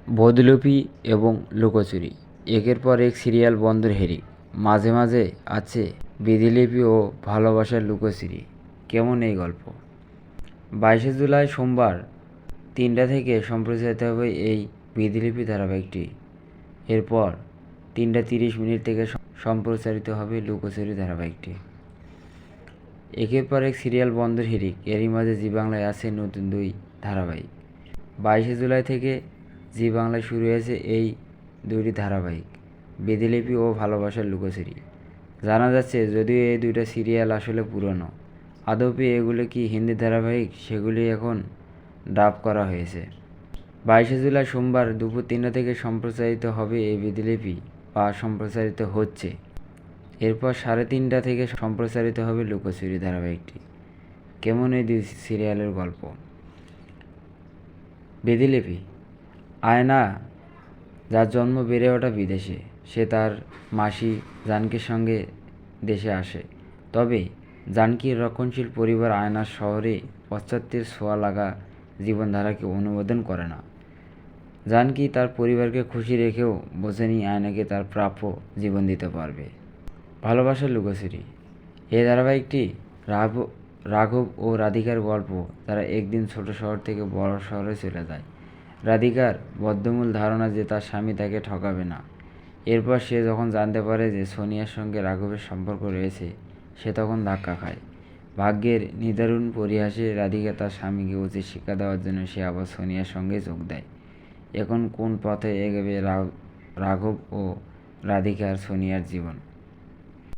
বদলুপি এবং লুকোচুরি, একের পর এক সিরিয়াল বন্ধুর হেরি, মাঝে মাঝে আছে বিধিলিপি ও ভালোবাসার লুকোচুরি। কেমন এই গল্প? 22শে জুলাই সোমবার 3টা থেকে সম্প্রচারিত হবে এই বিধিলিপি ধারাবাহিকটি। এরপর 3টা 30 মিনিট থেকে সম্প্রচারিত হবে লুকোচুরি ধারাবাহিকটি। একের পর এক সিরিয়াল বন্ধুর হিড়িক, এরই মাঝে জি বাংলায় আছে নতুন 2 ধারাবাহিক। 22শে জুলাই থেকে জি বাংলায় শুরু হয়েছে এই 2টি ধারাবাহিক, বিধিলিপি ও ভালোবাসার লুকোচুরি। জানা যাচ্ছে যদিও এই 2টা সিরিয়াল আসলে পুরনো, আদপে এগুলো কি হিন্দি ধারাবাহিক সেগুলি এখন ডাব করা হয়েছে। 22শে জুলাই সোমবার দুপুর 3টা থেকে সম্প্রচারিত হবে এই বিধিলিপি, বা সম্প্রচারিত হচ্ছে। এরপর 3:30 থেকে সম্প্রচারিত হবে লুকোচুরি ধারাবাহিকটি। কেমন এই 2 সিরিয়ালের গল্প? বিধিলিপি, আয়না, যার জন্ম বেড়ে ওঠা বিদেশে, সে তার মাসি জানকীর সঙ্গে দেশে আসে। তবে জানকীর রক্ষণশীল পরিবার আয়নার শহরে পাশ্চাত্যের ছোঁয়া লাগা জীবনধারাকে অনুমোদন করে না। জানকী তার পরিবারকে খুশি রেখেও বোঝেনি আয়নাকে তার প্রাপ্য জীবন দিতে পারবে। ভালোবাসার লুকোচুরি, এই ধারাবাহিকটি রাঘব ও রাধিকার গল্প, তারা একদিন ছোট শহর থেকে বড় শহরে চলে যায়। রাধিকার বদ্ধমূল ধারণা যে তার স্বামী তাকে ঠকাবে না। এরপর সে যখন জানতে পারে যে সোনিয়ার সঙ্গে রাঘবের সম্পর্ক রয়েছে, সে তখন ধাক্কা খায়। ভাগ্যের নিদারুণ পরিহাসে রাধিকা তার স্বামীকে উচিত শিক্ষা দেওয়ার জন্য সে আবার সোনিয়ার সঙ্গে যোগ দেয়। এখন কোন পথে এগোবে রাঘব ও রাধিকার সোনিয়ার জীবন?